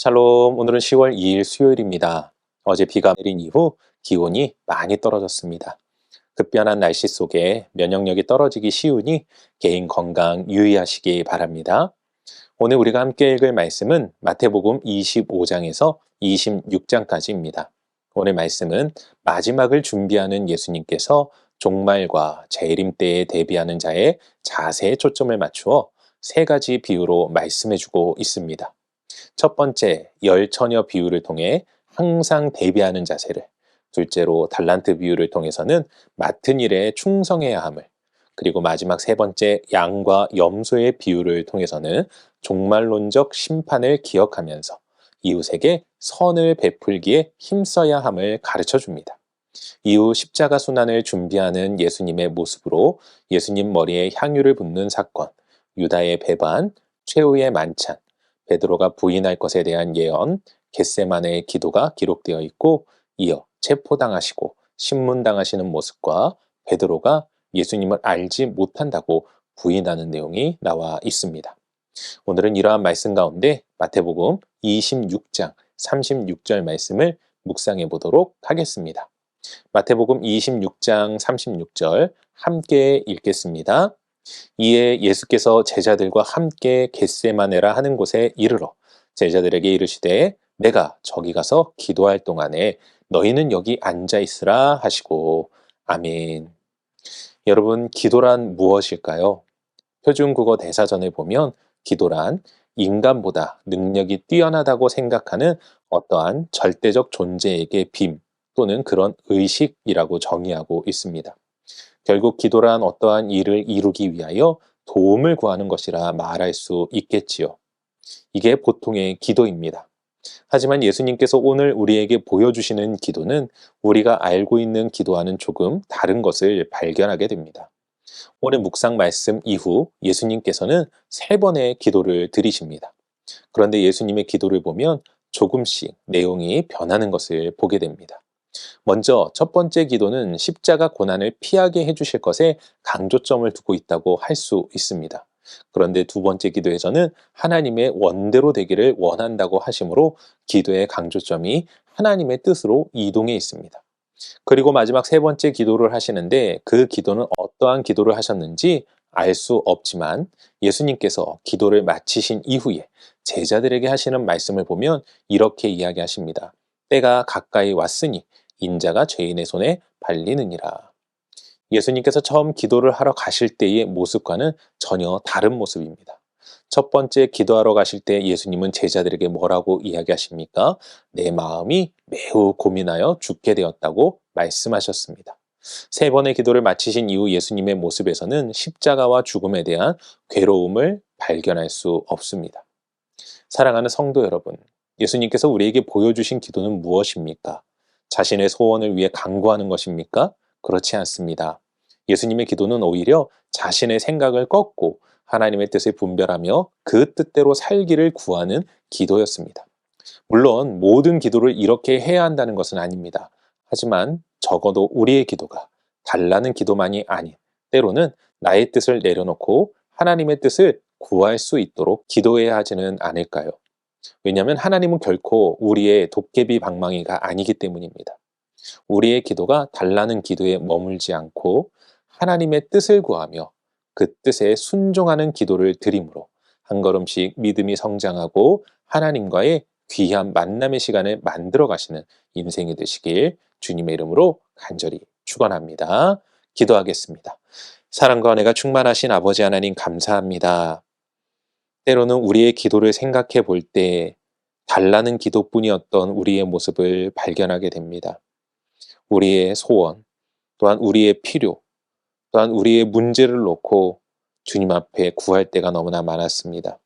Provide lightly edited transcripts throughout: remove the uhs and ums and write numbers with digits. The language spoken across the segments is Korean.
샬롬, 오늘은 10월 2일 수요일입니다. 어제 비가 내린 이후 기온이 많이 떨어졌습니다. 급변한 날씨 속에 면역력이 떨어지기 쉬우니 개인 건강 유의하시기 바랍니다. 오늘 우리가 함께 읽을 말씀은 마태복음 25장에서 26장까지입니다. 오늘 말씀은 마지막을 준비하는 예수님께서 종말과 재림 때에 대비하는 자의 자세에 초점을 맞추어 세 가지 비유로 말씀해주고 있습니다. 첫 번째, 열 처녀 비유를 통해 항상 대비하는 자세를, 둘째로 달란트 비유를 통해서는 맡은 일에 충성해야 함을, 그리고 마지막 세 번째, 양과 염소의 비유를 통해서는 종말론적 심판을 기억하면서 이웃에게 선을 베풀기에 힘써야 함을 가르쳐 줍니다. 이후 십자가 순환을 준비하는 예수님의 모습으로 예수님 머리에 향유를 붓는 사건, 유다의 배반, 최후의 만찬, 베드로가 부인할 것에 대한 예언, 겟세마네의 기도가 기록되어 있고, 이어 체포당하시고 신문당하시는 모습과 베드로가 예수님을 알지 못한다고 부인하는 내용이 나와 있습니다. 오늘은 이러한 말씀 가운데 마태복음 26장 36절 말씀을 묵상해 보도록 하겠습니다. 마태복음 26장 36절 함께 읽겠습니다. 이에 예수께서 제자들과 함께 겟세마네라 하는 곳에 이르러 제자들에게 이르시되 내가 저기 가서 기도할 동안에 너희는 여기 앉아 있으라 하시고. 아멘. 여러분, 기도란 무엇일까요? 표준국어 대사전을 보면 기도란 인간보다 능력이 뛰어나다고 생각하는 어떠한 절대적 존재에게 빔 또는 그런 의식이라고 정의하고 있습니다. 결국 기도란 어떠한 일을 이루기 위하여 도움을 구하는 것이라 말할 수 있겠지요. 이게 보통의 기도입니다. 하지만 예수님께서 오늘 우리에게 보여주시는 기도는 우리가 알고 있는 기도와는 조금 다른 것을 발견하게 됩니다. 오늘 묵상 말씀 이후 예수님께서는 3번의 기도를 드리십니다. 그런데 예수님의 기도를 보면 조금씩 내용이 변하는 것을 보게 됩니다. 먼저 첫 번째 기도는 십자가 고난을 피하게 해주실 것에 강조점을 두고 있다고 할 수 있습니다. 그런데 두 번째 기도에서는 하나님의 원대로 되기를 원한다고 하시므로 기도의 강조점이 하나님의 뜻으로 이동해 있습니다. 그리고 마지막 세 번째 기도를 하시는데 그 기도는 어떠한 기도를 하셨는지 알 수 없지만 예수님께서 기도를 마치신 이후에 제자들에게 하시는 말씀을 보면 이렇게 이야기하십니다. 때가 가까이 왔으니 인자가 죄인의 손에 발리느니라. 예수님께서 처음 기도를 하러 가실 때의 모습과는 전혀 다른 모습입니다. 첫 번째 기도하러 가실 때 예수님은 제자들에게 뭐라고 이야기하십니까? 내 마음이 매우 고민하여 죽게 되었다고 말씀하셨습니다. 세 번의 기도를 마치신 이후 예수님의 모습에서는 십자가와 죽음에 대한 괴로움을 발견할 수 없습니다. 사랑하는 성도 여러분, 예수님께서 우리에게 보여주신 기도는 무엇입니까? 자신의 소원을 위해 간구하는 것입니까? 그렇지 않습니다. 예수님의 기도는 오히려 자신의 생각을 꺾고 하나님의 뜻을 분별하며 그 뜻대로 살기를 구하는 기도였습니다. 물론 모든 기도를 이렇게 해야 한다는 것은 아닙니다. 하지만 적어도 우리의 기도가 달라는 기도만이 아닌 때로는 나의 뜻을 내려놓고 하나님의 뜻을 구할 수 있도록 기도해야 하지는 않을까요? 왜냐하면 하나님은 결코 우리의 도깨비 방망이가 아니기 때문입니다. 우리의 기도가 달라는 기도에 머물지 않고 하나님의 뜻을 구하며 그 뜻에 순종하는 기도를 드림으로 한 걸음씩 믿음이 성장하고 하나님과의 귀한 만남의 시간을 만들어 가시는 인생이 되시길 주님의 이름으로 간절히 축원합니다. 기도하겠습니다. 사랑과 은혜가 충만하신 아버지 하나님 감사합니다. 때로는 우리의 기도를 생각해 볼 때 달라는 기도뿐이었던 우리의 모습을 발견하게 됩니다. 우리의 소원, 또한 우리의 필요, 또한 우리의 문제를 놓고 주님 앞에 구할 때가 너무나 많았습니다.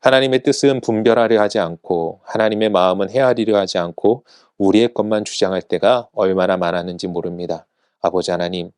하나님의 뜻은 분별하려 하지 않고 하나님의 마음은 헤아리려 하지 않고 우리의 것만 주장할 때가 얼마나 많았는지 모릅니다. 아버지 하나님,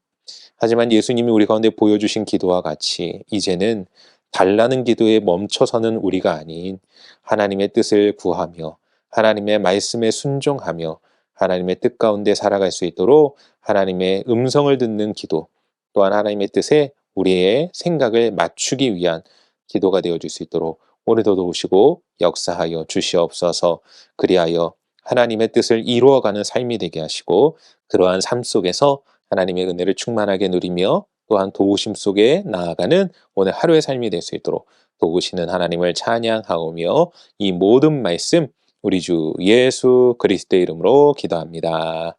하지만 예수님이 우리 가운데 보여주신 기도와 같이 이제는 달라는 기도에 멈춰서는 우리가 아닌 하나님의 뜻을 구하며 하나님의 말씀에 순종하며 하나님의 뜻 가운데 살아갈 수 있도록 하나님의 음성을 듣는 기도, 또한 하나님의 뜻에 우리의 생각을 맞추기 위한 기도가 되어줄 수 있도록 오늘도 도우시고 역사하여 주시옵소서. 그리하여 하나님의 뜻을 이루어가는 삶이 되게 하시고 그러한 삶 속에서 하나님의 은혜를 충만하게 누리며 또한 도우심 속에 나아가는 오늘 하루의 삶이 될 수 있도록 도우시는 하나님을 찬양하오며 이 모든 말씀 우리 주 예수 그리스도의 이름으로 기도합니다.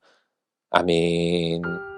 아멘.